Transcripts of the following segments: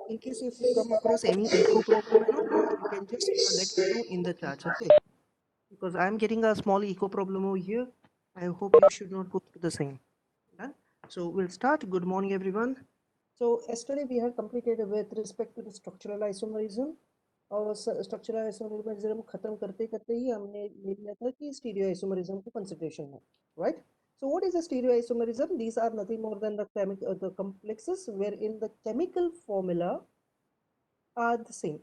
in case if you come across any echo problem and all, you can just let me know in the chat, okay? Because I'm getting a small echo problem over here. I hope you should not go through the same. Done? So we'll start. Good morning, everyone. So yesterday we had completed with respect to the structural isomerism. और structural isomerism खत्म करते करते ही हमने ये लिया था कि stereo isomerism को कंसिडरेशन में, right? So what is a stereoisomerism? These are nothing more than the complexes wherein the chemical formula are the same,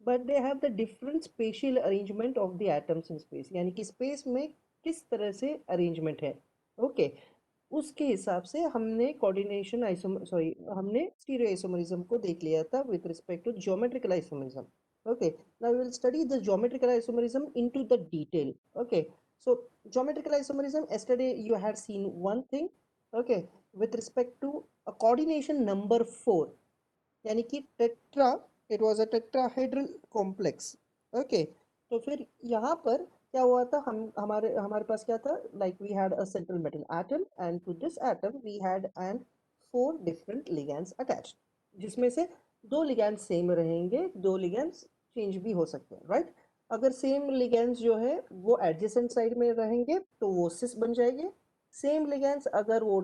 but they have the different spatial arrangement of the atoms in space. यानी कि space में किस तरह से arrangement है, okay? उसके हिसाब से हमने coordination हमने stereoisomerism को देख लिया था with respect to geometrical isomerism. Okay, now we will study the geometrical isomerism into the detail. Okay, so geometrical isomerism, yesterday you had seen one thing, okay, with respect to a coordination number 4, यानी कि tetra, it was a tetrahedral complex. Okay, तो फिर यहाँ पर क्या हुआ था, हम हमारे हमारे पास क्या था, like we had a central metal atom and to this atom we had and 4 different ligands attached, जिसमें से 2 लिगैंड्स सेम रहेंगे, 2 लिगैंड्स चेंज भी हो सकते हैं, राइट? अगर सेम लिगैंड्स जो है वो एडजेसेंट साइड में रहेंगे तो वो सिस बन जाएंगे. सेम लिगैंड्स अगर वो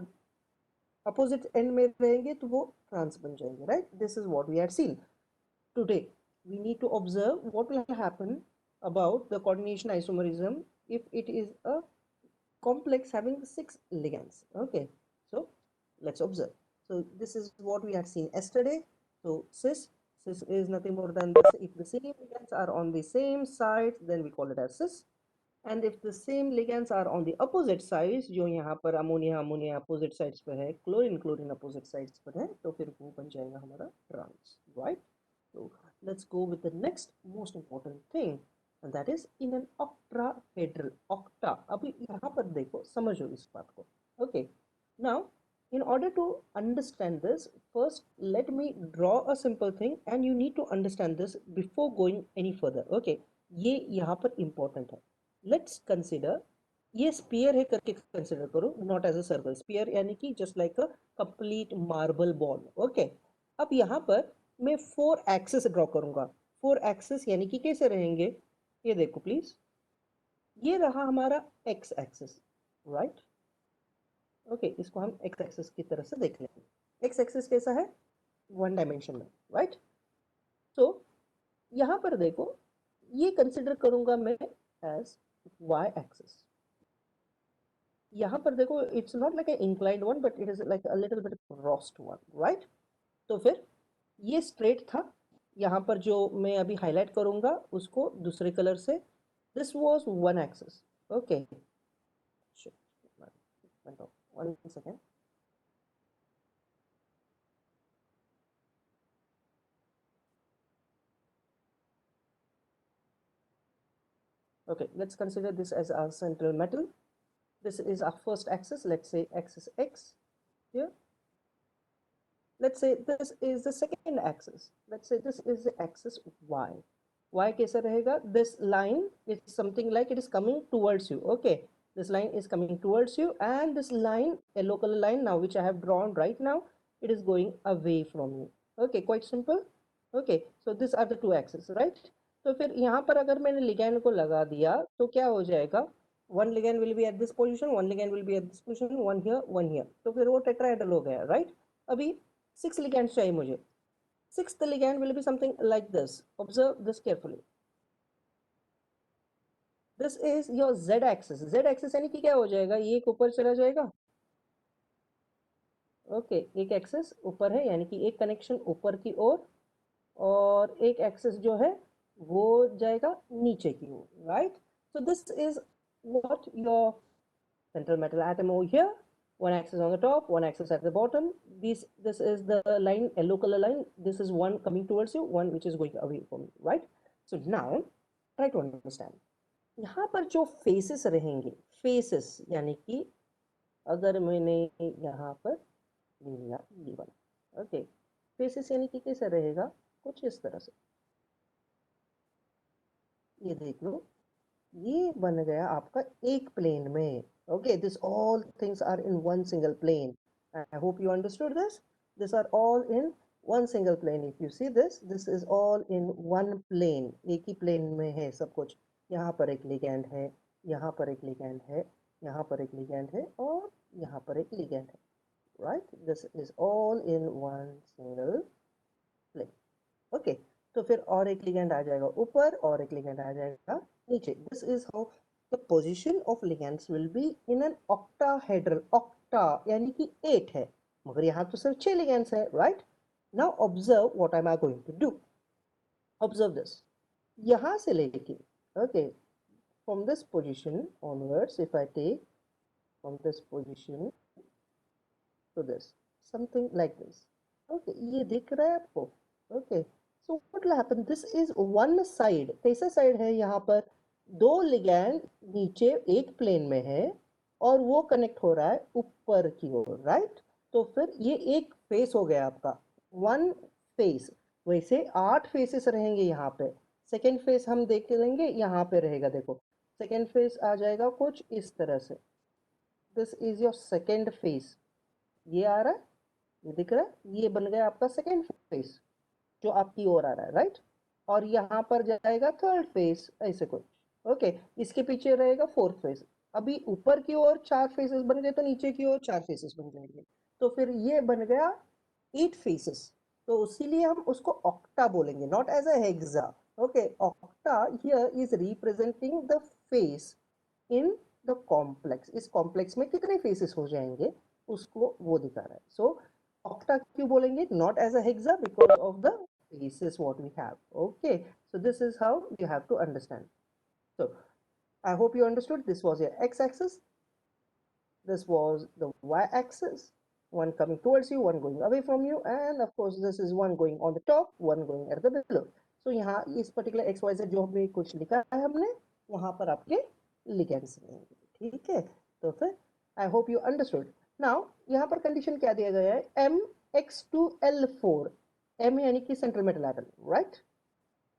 अपोजिट एंड में रहेंगे तो वो ट्रांस बन जाएंगे, right? This is what we had seen. Today we need to observe what will happen about the coordination isomerism if it is a complex having 6 ligands. Okay, so let's observe. So this is what we had seen yesterday. So cis is nothing more than this. If the same ligands are on the same side, then we call it as cis. And if the same ligands are on the opposite sides, जो यहाँ पर ammonia ammonia opposite sides पर है, chlorine chlorine opposite sides पर है, तो फिर वो बन जाएगा हमारा trans, right? So let's go with the next most important thing, and that is in an octahedral. Octa, अभी यहाँ पर देखो, समझो इस बात को. Okay, now in order to understand this, first let me draw a simple thing and you need to understand this before going any further. Okay, ये यहाँ पर important है. Let's consider, ये स्पीयर है करके कंसिडर करो, not as a circle. Sphere यानी कि just like a complete marble ball. Okay, अब यहाँ पर मैं 4 एक्सिस ड्रॉ करूंगा. 4 एक्सिस यानी कि कैसे रहेंगे, ये देखो प्लीज. ये रहा हमारा एक्स एक्सिस, राइट? ओके, इसको हम एक्स एक्सिस की तरह से देख लेते हैं. एक्स एक्सिस कैसा है, 1 डायमेंशन में, राइट? तो यहाँ पर देखो, ये कंसिडर करूंगा मैं एज y एक्सिस. यहाँ पर देखो, it's not like an inclined one but it is like a little bit crossed one, right? तो फिर ये स्ट्रेट था. यहाँ पर जो मैं अभी हाईलाइट करूंगा उसको दूसरे कलर से, this was 1 axis. Okay, one second. Okay, let's consider this as our central metal. This is our first axis. Let's say axis X here. Let's say this is the second axis. Let's say this is the axis Y. Y कैसा रहेगा? This line is something like it is coming towards you. Okay, this line is coming towards you, and this line, a local line now which I have drawn right now, it is going away from you. Okay, quite simple. Okay, so these are the 2 axes, right? तो फिर यहाँ पर अगर मैंने ligand को लगा दिया तो क्या हो जाएगा? One ligand will be at this position, one ligand will be at this position, one here, one here. तो फिर वो tetrahedral हो गया, right? अभी 6 ligands चाहिए मुझे. 6th ligand will be something like this. Observe this carefully. This is your z axis. Z axis यानी कि क्या हो जाएगा, ये एक ऊपर चला जाएगा. ओके, एक एक्सिस ऊपर है यानी कि एक कनेक्शन ऊपर की ओर, और एक एक्सिस जो है वो जाएगा नीचे की ओर, right? So this is what your central metal atom over here. One axis on the top, one axis at the bottom. This is the line, a yellow color line. This is one coming towards you, one which is going away from you, right? So now try to understand. यहाँ पर जो faces रहेंगे, faces यानी कि अगर मैंने यहाँ पर ले लिया ये वाला, ओके, फेसेस यानी कि कैसा रहेगा, कुछ इस तरह से. ये देख लो, ये बन गया आपका एक प्लेन में. Okay, this all things are in one single plane. I hope you understood this. These are all in one single plane. If you see this is all in one plane. एक ही plane में है सब कुछ. यहाँ पर एक ligand है, यहाँ पर एक ligand है, यहाँ पर एक ligand है और यहाँ पर एक ligand है. Right? This is all in one single plane. Okay. तो फिर और एक ligand आ जाएगा ऊपर और एक ligand आ जाएगा नीचे. This is how the position of ligands will be in an octahedral. Octa यानी कि 8 है, मगर यहाँ तो सिर्फ 6 ligands है. Right? Now observe what am I going to do. Observe this. यहाँ से लेके, okay, from this position onwards, if I take from this position to this, something like this. Okay, ये दिख रहा है आपको? Okay, so what will happen? This is one side. कैसा side है यहाँ पर? दो ligand नीचे एक plane में है और वो connect हो रहा है ऊपर की ओर, right? तो फिर ये एक face हो गया आपका, one face. वैसे 8 faces रहेंगे यहाँ पे. सेकेंड फेस हम देख लेंगे, यहाँ पे रहेगा. देखो सेकेंड फेस आ जाएगा कुछ इस तरह से. This is your second face. ये आ रहा है, ये दिख रहा है, ये बन गया आपका सेकेंड फेस जो आपकी ओर आ रहा है. राइट? और यहाँ पर जाएगा थर्ड फेस, ऐसे कुछ. ओके, इसके पीछे रहेगा फोर्थ फेस. अभी ऊपर की ओर 4 फेसेस बन गए तो नीचे की ओर 4 फेसेस बन जाएंगे. तो फिर ये बन गया 8 फेसेस. तो इसीलिए हम उसको ऑक्टा बोलेंगे, not as a hexa. Okay, octa here is representing the face in the complex. इस कॉम्प्लेक्स में कितने फेसेस हो जाएंगे उसको वो दिखा रहा है. सो ऑक्टा क्यों बोलेंगे? Not as a hexa because of the faces what we have. Okay, so this is how you have to understand. So I hope you understood. This was your x-axis, this was the y-axis, one coming towards you, one going away from you, and of course this is one going on the top, one going at the below. So यहाँ इस particular xyz जो हमें कुछ लिखा है हमने, वहां पर आपके ligands रहेंगे. ठीक है? तो फिर I hope you understood. Now यहाँ पर condition क्या दिया गया है? mx2l4. m यानी कि central metal atom, right?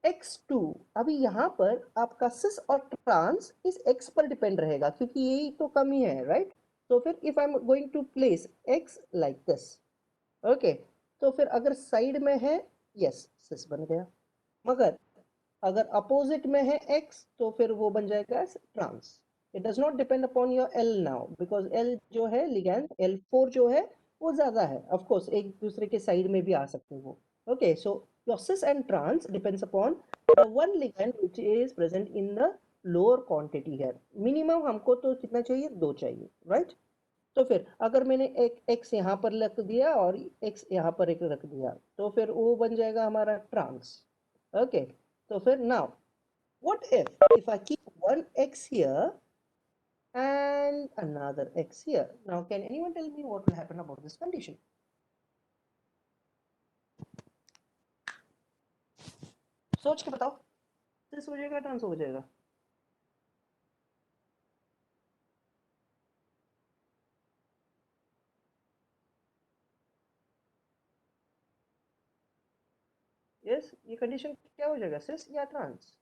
x2, अभी यहाँ पर आपका सिस और ट्रांस इस x पर डिपेंड रहेगा क्योंकि यही तो कमी है, राइट? तो फिर if I am going to place x like this, okay, तो फिर अगर साइड में है, यस, सिस बन गया. मगर अगर अपोजिट में है x तो फिर वो बन जाएगा trans. It does not depend upon your l now because l जो है लिगैंड, l4 जो है वो ज्यादा है. ऑफ कोर्स एक दूसरे के साइड में भी आ सकते हैं वो. Okay, so your cis and trans depends upon the one ligand which is present in the lower quantity here. Minimum हमको तो कितना चाहिए? 2 चाहिए, right? तो फिर अगर मैंने एक x यहाँ पर रख दिया और x यहाँ पर एक रख दिया तो फिर वो बन जाएगा हमारा trans. Okay, तो फिर now what if I keep one x here and another x here? Now can anyone tell me what will happen about this condition? सोच के बताओ. cis हो जाएगा, trans हो जाएगा? यस, ये कंडीशन क्या हो जाएगा? सिस या trans?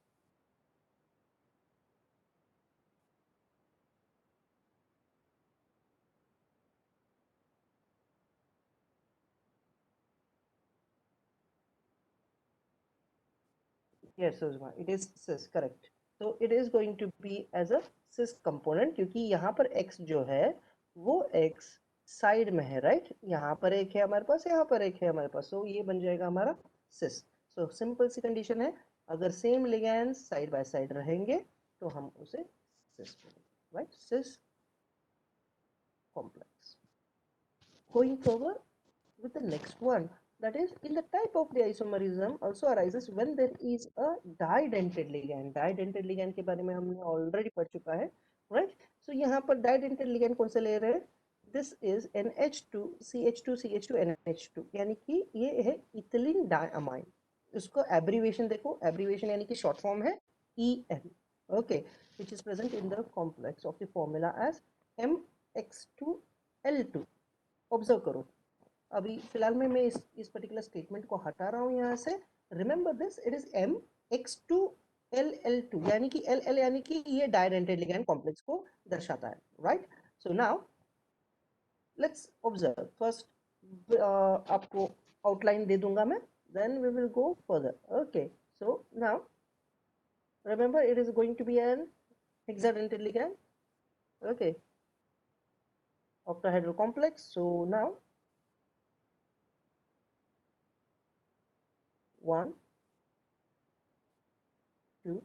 Yes Sushma, it is cis, correct. तो it is going to be as a cis component क्योंकि यहाँ पर x जो है वो x साइड में है, राइट? यहाँ पर एक है हमारे पास, यहाँ पर एक है हमारे पास, तो ये बन जाएगा हमारा सिस. सो सिंपल सी कंडीशन है, अगर same ligands side by side रहेंगे तो हम उसे सिस बोलेंगे, right? Cis complex. Going forward with the next one, that is in the type of the isomerism also arises when there is a didentate ligand. Didentate ligand के बारे में हमने already पढ़ चुका है, राइट? सो यहाँ पर didentate ligand कौन से ले रहे हैं? This is NH2 CH2 CH2 NH2 यानी कि ये है इथिलीन डायमाइन. इसको एब्रीवेशन देखो, एब्रीवेशन यानी कि शॉर्ट फॉर्म है EN. Okay, which is present in the complex of the formula as MX2L2. Observe करो. अभी फिलहाल में मैं इस पर्टिकुलर स्टेटमेंट को हटा रहा हूँ यहाँ से. Remember this, it is MX2LL2 यानी कि LL यानी कि ये डायडेंटेट लिगैंड कॉम्प्लेक्स को दर्शाता है, right? So now let's observe first. आपको outline दे दूंगा मैं, then we will go further. Okay, so now remember it is going to be an hexadentate ligand. Okay, octahedral complex. So now 1, 2,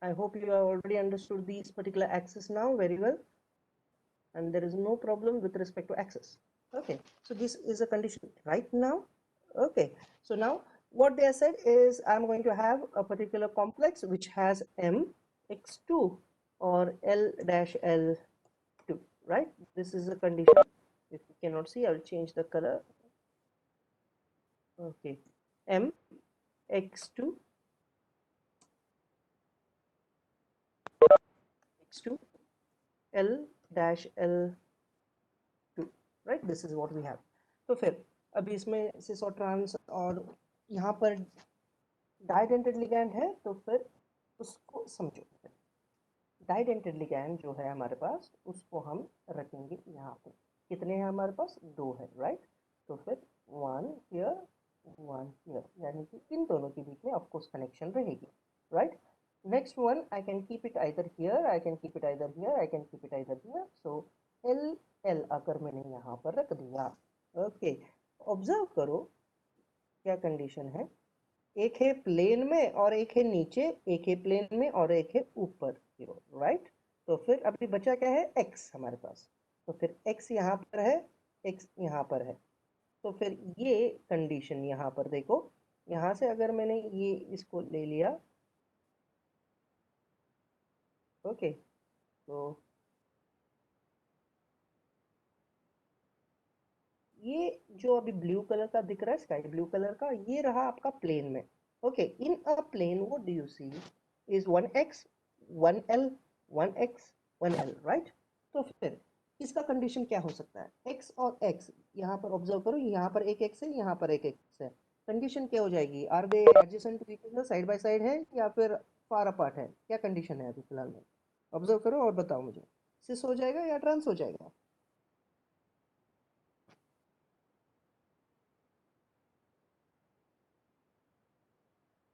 I hope you have already understood these particular axes now very well, and there is no problem with respect to axis. Okay, so this is a condition right now. Okay, so now what they have said is I'm going to have a particular complex which has M x2 or L dash L2, right? This is a condition. If you cannot see, I'll change the color. Okay, M x2 x2 L dash L2, right? This is what we have. तो फिर अभी इसमें सिस और trans और यहाँ पर डाइडेंटेड ligand है, तो फिर उसको समझो। डाइडेंटेड लिगैंड जो है हमारे पास, उसको हम रखेंगे यहाँ पे। कितने हैं हमारे पास? 2 है, राइट? तो फिर 1 हियर 1 हियर, यानी कि इन दोनों के बीच में ऑफकोर्स कनेक्शन रहेगी, right? Next one, I can keep it either here, I can keep it either here, I can keep it either here. So L L अगर मैंने यहाँ पर रख दिया, ओके, ऑब्जर्व करो क्या कंडीशन है। एक है प्लेन में और एक है नीचे, एक है प्लेन में और एक है ऊपर, जीरो, राइट? तो फिर अभी बचा क्या है? एक्स हमारे पास। तो फिर एक्स यहाँ पर है, एक्स यहाँ पर है। तो फिर ये कंडीशन यहाँ पर देखो, यहाँ से अगर मैंने ये इसको ले लिया, ओके, तो ये जो अभी ब्लू कलर का दिख रहा है, स्काई ब्लू कलर का, ये रहा आपका प्लेन में। Okay, in a plane what do you see is 1x 1l 1x 1l, right? तो फिर इसका कंडीशन क्या हो सकता है? x और x, यहाँ पर ऑब्जर्व करो, यहाँ पर एक x है, यहाँ पर एक x है। कंडीशन क्या हो जाएगी? Are they adjacent to each other, side by side है या फिर फार अपार्ट है? क्या कंडीशन है अभी फिलहाल में? ऑब्जर्व करो और बताओ मुझे, सिस हो जाएगा या ट्रांस हो जाएगा?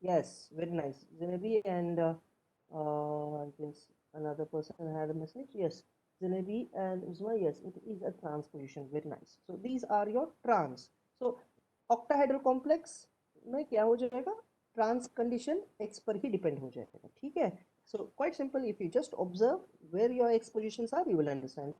Yes, very nice. Zainabi and I guess another person had a message. Yes, Zainabi and Uzma, yes, it is a trans position. Very nice. So these are your trans. So octahedral complex में क्या हो जाएगा? Trans condition X पर ही depend हो जाएगा, ठीक है? So quite simple. If you just observe where your X positions are, you will understand.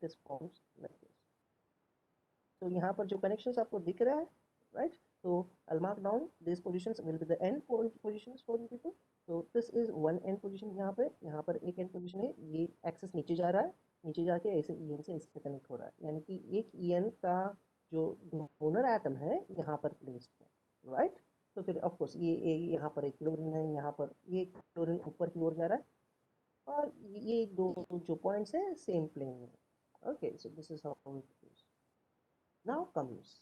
This forms like this. तो यहाँ पर जो connections आपको दिख रहा है, right? So I'll mark down these positions will be the end positions for you people. So this is one end position, यहाँ पर एक end position है, ये axis नीचे जा रहा है, नीचे जाके ऐसे EN से इससे कनेक्ट हो रहा है, यानी कि एक EN का जो डोनर एटम है यहाँ पर प्लेस्ड है, राइट। तो फिर ऑफ कोर्स ये यहाँ पर एक क्लोरीन है, यहाँ पर ये क्लोरीन ऊपर की ओर जा रहा है, और ये दो जो पॉइंट्स है सेम प्लेन में। Okay, so this is how it goes. Now comes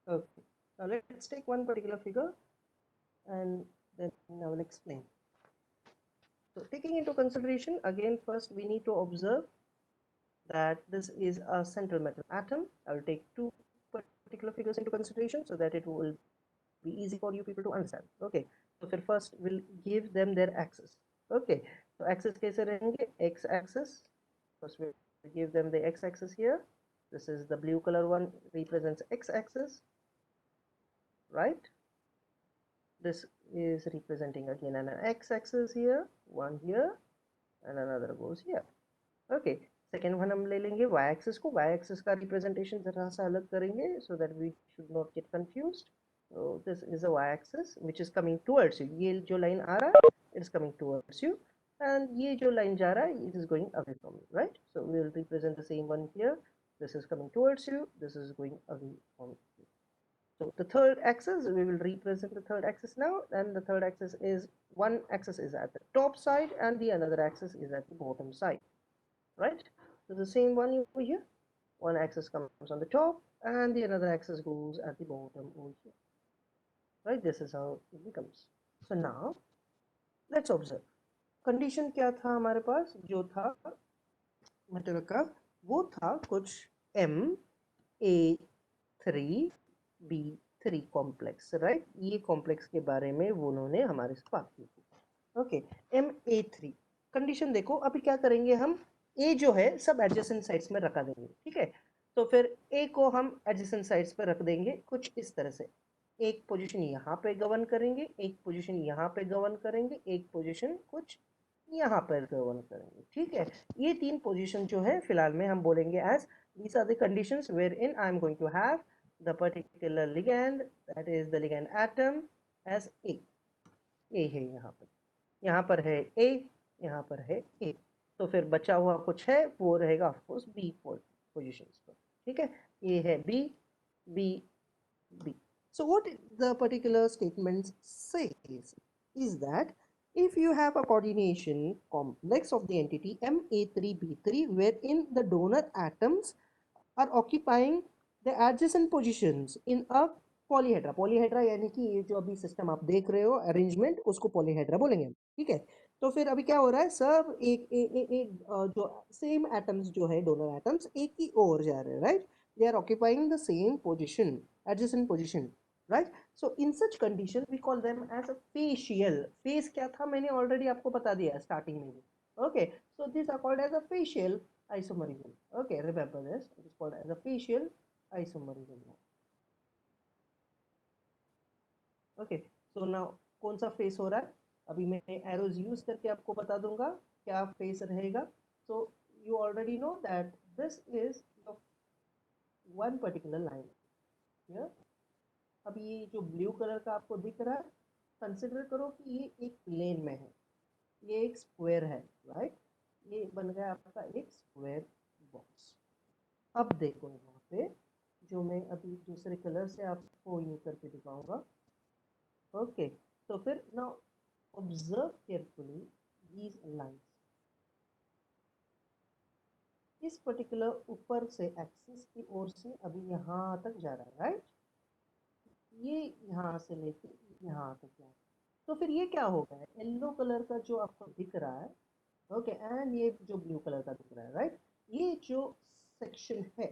okay, now let's take one particular figure and then I will explain. So taking into consideration, again, first we need to observe that this is a central metal atom. I will take two particular figures into consideration so that it will be easy for you people to understand. Okay, so first we'll give them their axis. Okay, so axis kaise rahenge? X axis. First we'll give them the X axis here. This is the blue color one, represents X axis, right? This is representing again an X axis here, one here and another goes here. Okay, second one हम ले लेंगे y axis को, y axis का representation जरा सा अलग करेंगे so that we should not get confused. So this is a y axis which is coming towards you. ये जो लाइन आ रहा है it is coming towards you, and ये जो लाइन जा रहा है it is going away from you, right? So we will represent the same one here. This is coming towards you, this is going away from you. So the third axis, we will represent the third axis now, and the third axis is, one axis is at the top side and the another axis is at the bottom side, right? So the same one over here, one axis comes on the top and the another axis goes at the bottom over here, right? This is how it becomes. So now let's observe. Condition क्या था हमारे पास, जो था metal का, वो था कुछ Ma3B3 complex, right? ये कॉम्प्लेक्स के बारे में वो उन्होंने हमारे से बात की थी। ओके, Ma3 कंडीशन देखो। अभी क्या करेंगे हम, ए जो है सब एडजेसेंट साइड्स में रखा देंगे, ठीक है? तो फिर ए को हम एडजेसेंट साइड्स पर रख देंगे कुछ इस तरह से। एक पोजीशन यहाँ पे गवर्न करेंगे, एक पोजीशन यहाँ पे गवर्न करेंगे, एक पोजीशन कुछ यहाँ पर गवर्न करेंगे, ठीक है? ये तीन पोजीशन जो है फिलहाल में हम बोलेंगे as these are the conditions wherein I am going to have the particular ligand, that is the ligand atom, as A. A है यहाँ पर है A, यहाँ पर है A, तो फिर बचा हुआ कुछ है वो रहेगा ऑफ कोर्स B पोजीशंस पर, ठीक है? ये है B, B, B. So what the particular statement says is that if you have a coordination complex of the entity Ma3B3 wherein the donor atoms are occupying the adjacent positions in a polyhedra, polyhedra यानी कि ये जो अभी system आप देख रहे हो arrangement, उसको पॉलीहेड्रा बोलेंगे, ठीक है? तो फिर अभी क्या हो रहा है, सब एक जो सेम एटम्स जो है, डोनर एटम्स एक ही ओर जा रहे हैं, right? They are occupying the same position, adjacent position, right? So in such condition we call them as a facial. Face क्या था मैंने ऑलरेडी आपको बता दिया स्टार्टिंग में भी। Okay, so this are called as a facial isomerism. Okay, remember this. It is called as a facial isomerism है। Okay, so now कौन सा फेस हो रहा है, अभी मैं एरोज यूज करके आपको बता दूंगा क्या फेस रहेगा। So you already know that this is one particular line here. अब ये जो ब्लू कलर का आपको दिख रहा है, कंसिडर करो कि ये एक प्लेन में है, ये एक स्क्वायर है, राइट। ये बन गया आपका एक स्क्वायर बॉक्स। अब देखो यहाँ पे जो मैं अभी दूसरे कलर से आपको यूज करके दिखाऊंगा। ओके, तो फिर now observe carefully these lines. इस पर्टिकुलर ऊपर से एक्सिस की ओर से अभी यहाँ तक जा रहा है, राइट। ये यहाँ से लेके यहाँ तक जा रहा है। तो फिर ये क्या होगा, येलो कलर का जो आपको दिख रहा है, ओके, एंड ये जो ब्लू कलर का दिख रहा है, राइट। ये जो सेक्शन है,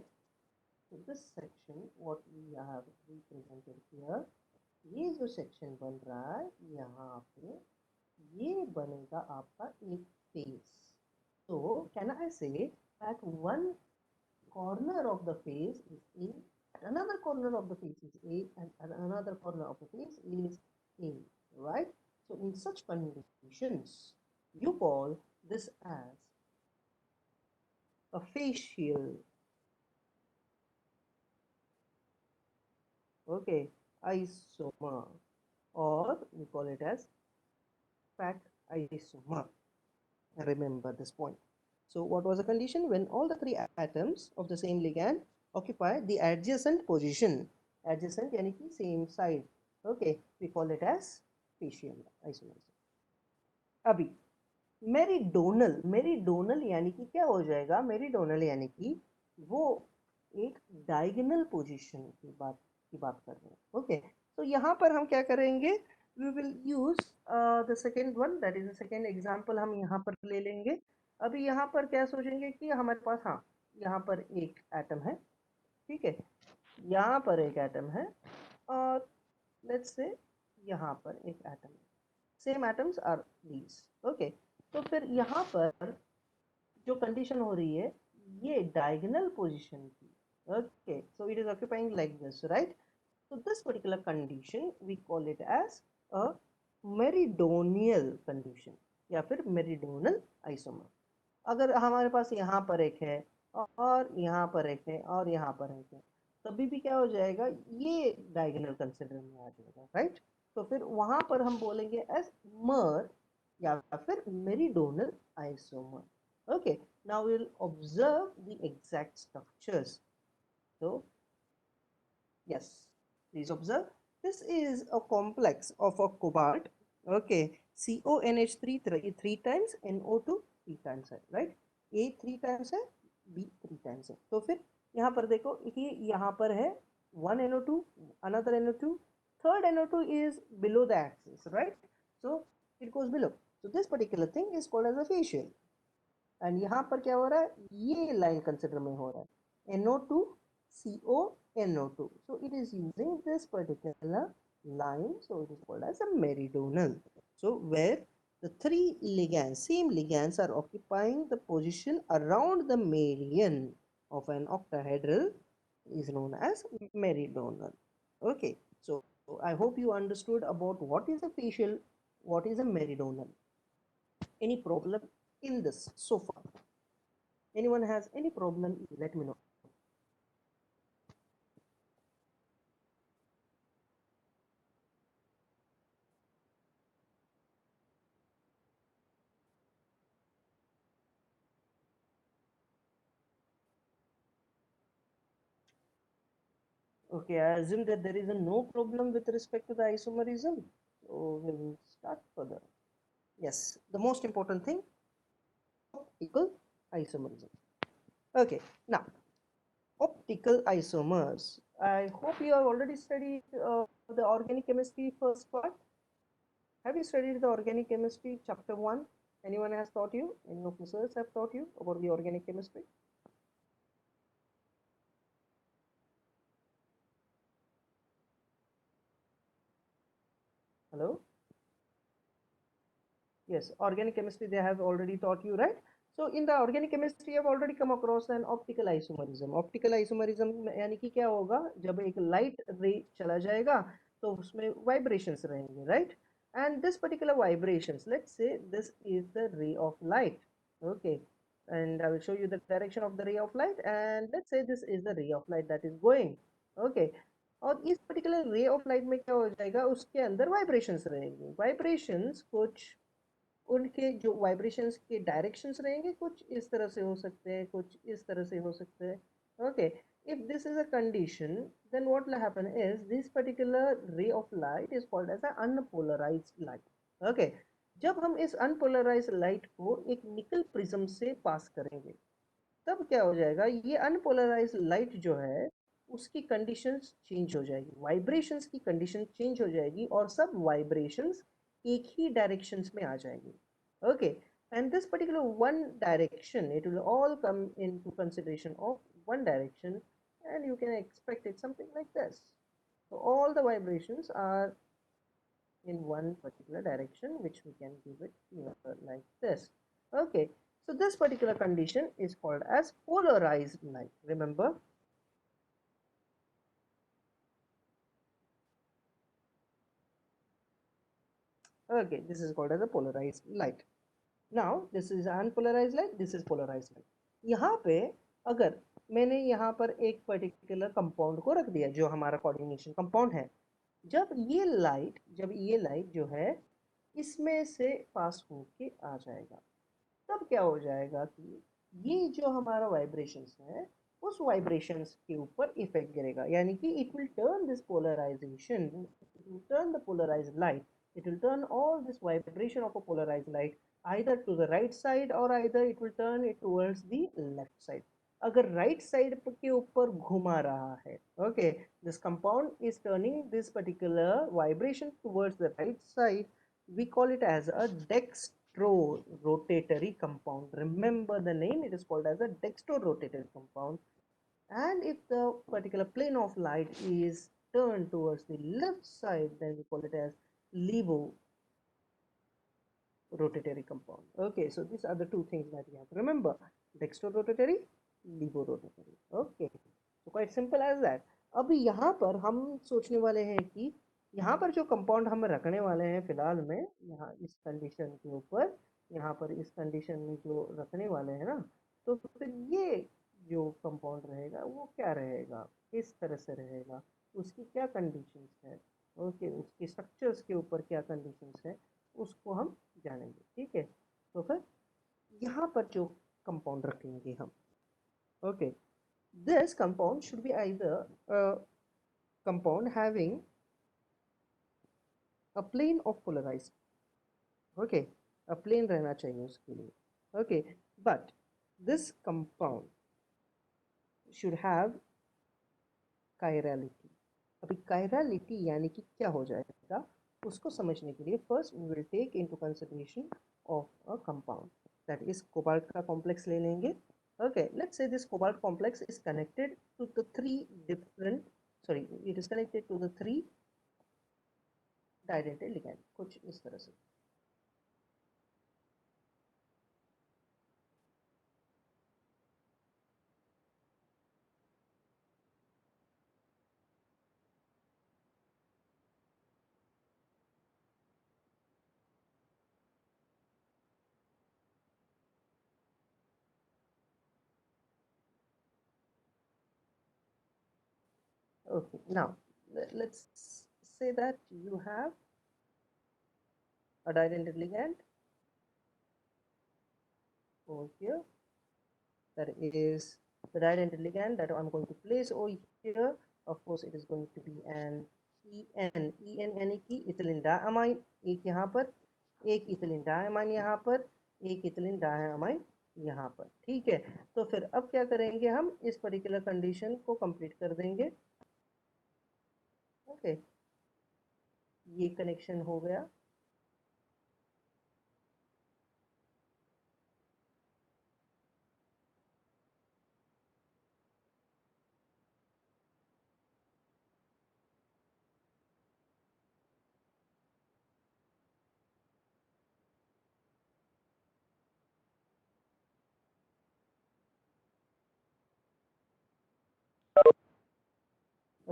तो this section what we have represented here, ये जो सेक्शन बन रहा है यहाँ पे, ये बनेगा आपका एक फेस। तो can I say that one corner of the face is A, and another corner of the face is A, and another corner of the face is A, right? So in such conditions, you call this as a facial, okay, isomer, or we call it as fat isomer. Remember this point. So what was the condition? When all the three atoms of the same ligand occupy the adjacent position, adjacent यानी कि same side, okay, we call it as facial isomerism. अभी meridional, meridional यानी कि क्या हो जाएगा, meridional यानी कि वो एक डायगोनल पोजीशन की बात कर रहे हैं, ओके। तो यहाँ पर हम क्या करेंगे, we will use the second one, that is the second example हम यहाँ पर ले लेंगे। अभी यहाँ पर क्या सोचेंगे कि हमारे पास, हाँ, यहाँ पर एक एटम है, ठीक है, यहाँ पर एक एटम है, और लेट्स से यहाँ पर एक एटम है, same atoms are these, okay. तो फिर यहाँ पर जो कंडीशन हो रही है, ये डायगोनल पोजीशन की, okay, so it is occupying like this, right. So this particular condition we call it as a meridional condition या फिर meridional isomer। अगर हमारे पास यहाँ पर एक है, और यहाँ पर एक है, और यहाँ पर एक है, तभी भी क्या हो जाएगा, ये डायगोनल कंसिडर में आ जाएगा, राइट। तो फिर वहां पर हम बोलेंगे एज मर या फिर meridional isomer. Okay, now will observe the exact structures. तो yes, please observe. This is a complex of a cobalt. Okay, CONH3 three times, NO2 three times है, right? A three times है, B three times है। तो फिर यहाँ पर देखो कि यहाँ पर है one NO2, another NO2, third NO2 is below the axis, right? So it goes below. So this particular thing is called as a facial. And यहाँ पर क्या हो रहा है, ये लाइन कंसिडर में हो रहा है, NO2 CO NO2, so it is using this particular line, so it is called as a meridional. So where the three ligands, same ligands, are occupying the position around the median of an octahedral is known as meridional. Okay, so I hope you understood about what is a facial, what is a meridional. Any problem in this so far? Anyone has any problem, let me know. Okay, I assume that there is no problem with respect to the isomerism. So we'll start further. Yes, the most important thing, optical isomerism. Okay, now optical isomers. I hope you have already studied the organic chemistry first part. Have you studied the organic chemistry chapter 1? Anyone has taught you? Any officers have taught you about the organic chemistry? Hello? Yes, organic chemistry they have already taught you, right? So in the organic chemistry, I've already come across an optical isomerism. Optical isomerism यानी कि क्या होगा, जब एक light ray चला जाएगा तो उसमें vibrations रहेंगे, right? And this particular vibrations, let's say this is the ray of light, okay? And I will show you the direction of the ray of light, and let's say this is the ray of light that is going, okay? और इस particular ray of light में क्या हो जाएगा, उसके अंदर vibrations रहेंगे. Vibrations कुछ उनके जो वाइब्रेशंस के डायरेक्शंस रहेंगे, कुछ इस तरह से हो सकते हैं, कुछ इस तरह से हो सकते हैं, okay. If this is a condition, then what will happen is this particular ray of light is called as a unpolarised light, okay. जब हम इस अनपोलराइज्ड लाइट को एक निकल प्रिज्म से पास करेंगे, तब क्या हो जाएगा, ये अनपोलराइज्ड लाइट जो है उसकी कंडीशंस चेंज हो जाएगी, वाइब्रेशंस की कंडीशन चेंज हो जाएगी, और सब वाइब्रेशंस एक ही डायरेक्शंस में आ जाएंगी, okay. And this particular one direction, it will all come into consideration of one direction, and you can expect it something like this. So all the vibrations are in one particular direction, which we can give it here like this, okay. So this particular condition is called as polarized light, remember. Okay, this is called as a polarized light. Now this is unpolarized light, this is polarized light. यहाँ पे अगर मैंने यहाँ पर एक particular compound को रख दिया जो हमारा कोऑर्डिनेशन कंपाउंड है, जब ये लाइट जो है इसमें से पास होके आ जाएगा, तब क्या हो जाएगा कि ये जो हमारा वाइब्रेशंस है उस वाइब्रेशंस के ऊपर इफेक्ट गिरेगा, यानी कि it will turn this polarisation, it will turn the polarised light, it will turn all this vibration of a polarized light either to the right side or either it will turn it towards the left side. अगर right side के ऊपर घुमा रहा है, okay, this compound is turning this particular vibration towards the right side, we call it as a dextro-rotatory compound. Remember the name, it is called as a dextro-rotatory compound. And if the particular plane of light is turned towards the left side, then we call it as levo rotatory compound. Okay, so these are the two things that you have to remember: dextrorotatory, levorotatory. Okay, so quite simple as that. अब यहाँ पर हम सोचने वाले हैं कि यहाँ पर जो कंपाउंड हम रखने वाले हैं फिलहाल में, यहाँ इस कंडीशन के ऊपर, यहाँ पर इस कंडीशन में जो रखने वाले हैं ना, तो फिर ये जो कंपाउंड रहेगा वो क्या रहेगा, किस तरह से रहेगा, उसकी क्या कंडीशंस है, ओके, उसके स्ट्रक्चर्स के ऊपर क्या कंडीशंस है, उसको हम जानेंगे, ठीक है. तो फिर यहाँ पर जो कंपाउंड रखेंगे हम, okay, this compound should be either compound having a plane of polarised, okay, a plane रहना चाहिए उसके लिए, okay. But this compound should have chirality. अभी कायरलिटी यानी कि क्या हो जाएगा, उसको समझने के लिए first we will take into consideration of a compound, that is cobalt का कॉम्प्लेक्स ले लेंगे, okay. Let's say this cobalt complex is connected to the three different, sorry, it is connected to the three didentate ligand, कुछ इस तरह से. Okay, now let's say that you have a didentate ligand over here, that is the didentate ligand that I'm going to place over here. Of course it is going to be an en यानी कि ethylene diamine, एक यहाँ पर, एक ethylene diamine यहाँ पर, एक ethylene diamine यहाँ पर, ठीक है. तो फिर अब क्या करेंगे, हम इस पर्टिकुलर कंडीशन को कंप्लीट कर देंगे, ओके. ये कनेक्शन हो गया.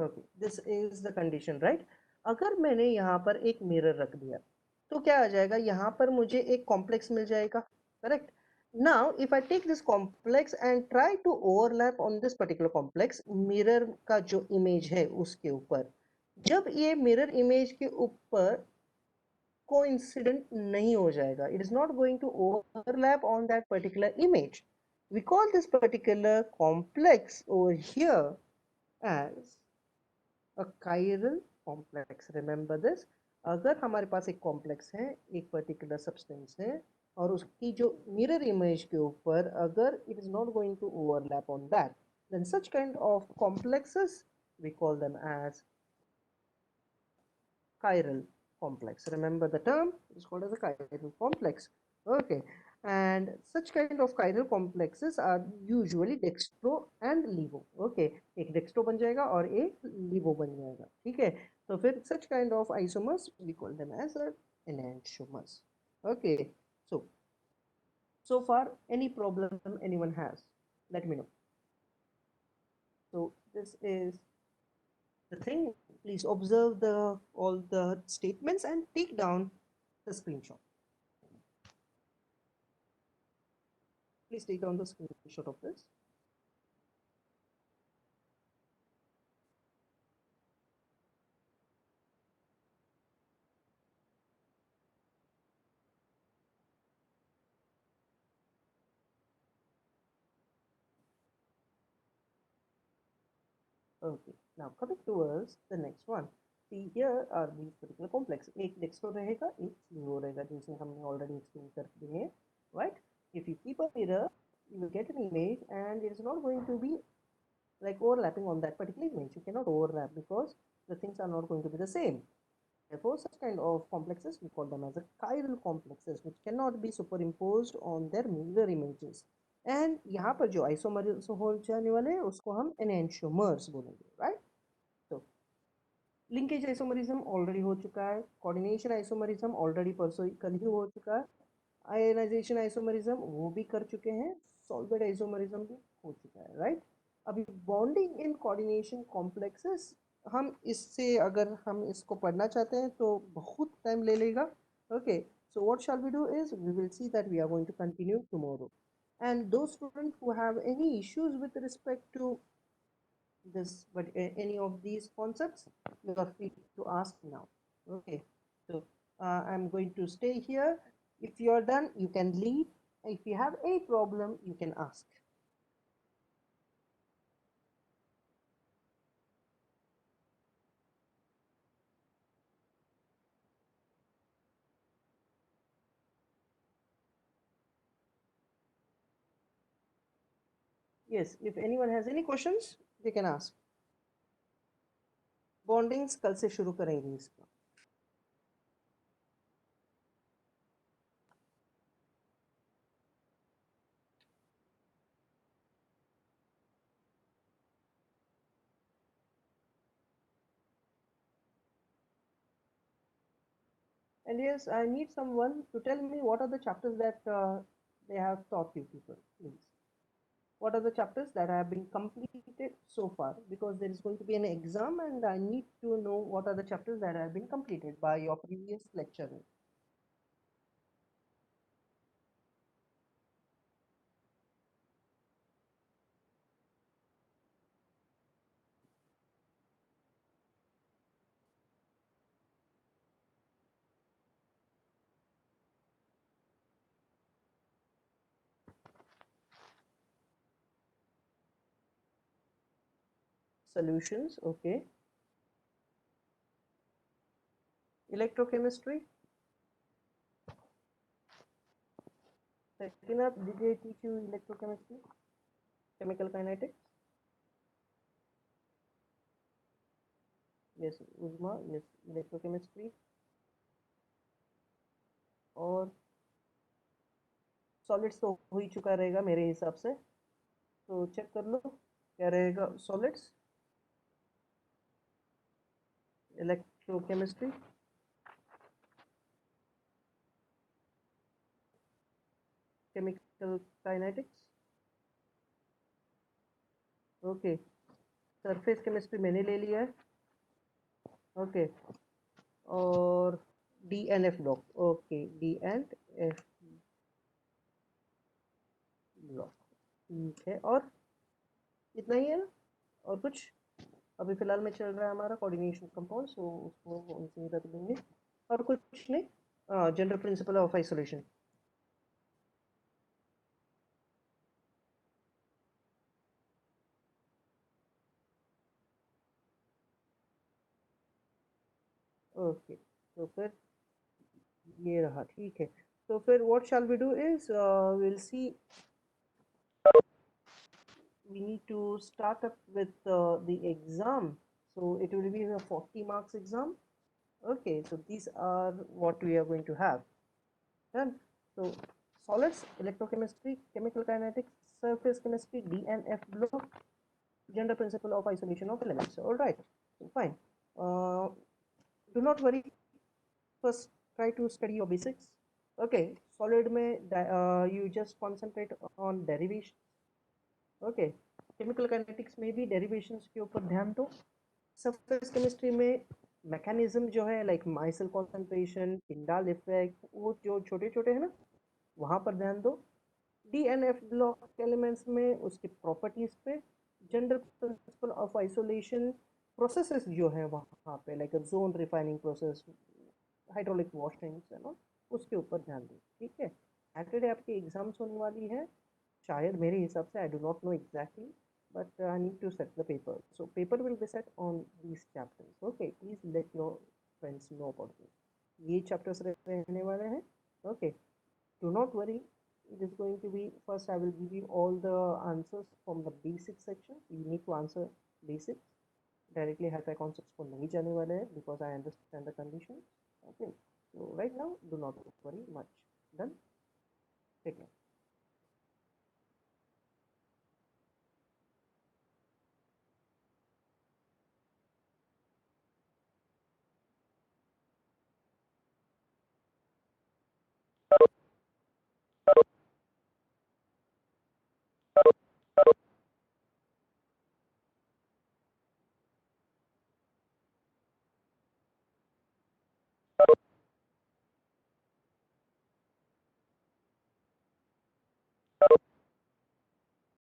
Okay, this is the condition, right? अगर मैंने यहाँ पर एक मिरर रख दिया तो क्या आ जाएगा, यहाँ पर मुझे एक कॉम्प्लेक्स मिल जाएगा, correct? Now if I take this complex and try to overlap on this particular complex, mirror का जो इमेज है उसके ऊपर, जब ये मिरर इमेज के ऊपर कोइंसिडेंट नहीं हो जाएगा, it is not going to overlap on that particular image, we call this particular complex over here as a chiral complex. Remember this. अगर हमारे पास एक कॉम्प्लेक्स है, एक पर्टिकुलर सब्सटेंस है, और उसकी जो मिरर इमेज के ऊपर अगर it is not going to overlap on that, then such kind of complexes we call them as chiral complex. Remember the term, it is called as a chiral complex. Okay, and such kind of chiral complexes are usually dextro and levo. Okay, एक dextro बन जाएगा और एक levo बन जाएगा, ठीक है? तो फिर such kind of isomers we call them as enantiomers. Okay, so far any problem anyone has, let me know. So this is the thing. Please observe the all the statements and take down the screenshot. Please take down the screenshot of this. Okay, now coming towards the next one. See, here are these particular complex. एक dextro रहेगा, एक levo रहेगा, जिसे हमने already explain कर दिए हैं, right? If you keep a mirror, you will get an image, and it is not going to be like overlapping on that particular image. You cannot overlap because the things are not going to be the same. Therefore, such kind of complexes we call them as a chiral complexes, which cannot be superimposed on their mirror images. And यहाँ पर जो isomers हो जाने वाले हैं उसको हम enantiomers बोलेंगे, right? तो लिंकेज आइसोमरिज्म ऑलरेडी हो चुका है, कोऑर्डिनेशन आइसोमरिज्म ऑलरेडी परसों कल ही हो चुका है, आयनाइजेशन आइसोमरिज्म वो भी कर चुके हैं, सॉल्वेट आइसोमरिज्म भी हो चुका है, राइट? अभी बॉन्डिंग इन कोऑर्डिनेशन कॉम्प्लेक्सेस, हम इससे अगर हम इसको पढ़ना चाहते हैं तो बहुत टाइम ले लेगा. Okay, so what shall we do is we will see that we are going to continue tomorrow, and those students who have any issues with respect to this, but any of these concepts, you are free to ask now. Okay, so I'm going to stay here. If you are done, you can leave. If you have a problem, you can ask. Yes, if anyone has any questions, they can ask. Bondings कल से शुरू करेंगे इसका. And yes, I need someone to tell me what are the chapters that they have taught you people, please. What are the chapters that have been completed so far? Because there is going to be an exam and I need to know what are the chapters that have been completed by your previous lecturer. Solutions, okay. Electrochemistry. Sakina, did they teach you electrochemistry? Chemical kinetics? Yes, Uzma, yes, electrochemistry. और solids तो हो ही चुका रहेगा मेरे हिसाब से, तो check कर लो क्या रहेगा. Solids, electrochemistry, chemical kinetics. Okay, surface chemistry मैंने ले लिया है, ओके। और D and F block, okay, D and F block, ठीक है। और इतना ही है ना, और कुछ? अभी फिलहाल में चल रहा है हमारा कोऑर्डिनेशन कंपाउंड, सो उसको उनसे ही रख देंगे। और कुछ नहीं, general principle of isolation. Okay, तो फिर ये रहा, ठीक है। तो फिर what shall we do is will see, we need to start up with the exam. So it will be a 40 marks exam. Okay, so these are what we are going to have. Done. So solids, electrochemistry, chemical kinetics, surface chemistry, DNF block, general principle of isolation of elements. All right, so fine. Do not worry. First, try to study your basics. Okay, solid में you just concentrate on derivation. Okay, chemical kinetics में भी derivations के ऊपर ध्यान दो। Surface chemistry में mechanism जो है लाइक माइसल कॉन्सेंट्रेशन, पिंडाल इफेक्ट, वो जो छोटे छोटे हैं ना, वहाँ पर ध्यान दो। डीएनएफ ब्लॉक एलिमेंट्स में उसके प्रॉपर्टीज पे, general principle of isolation, processes जो है वहाँ पे like zone refining process, hydraulic washing है ना, उसके ऊपर ध्यान दो, ठीक है। सैटरडे आपकी एग्जाम्स होने वाली है शायद, मेरे हिसाब से, I do not know exactly, but I need to set the paper. So paper will be set on these chapters. Okay, please let your friends know about this. ये chapters रहने वाले हैं. Okay, do not worry. It is going to be, first I will give you all the answers from the basic section. You need to answer basics. Directly high concepts को नहीं जाने वाले हैं because I understand the condition. Okay, so right now do not worry much. Done? Take care.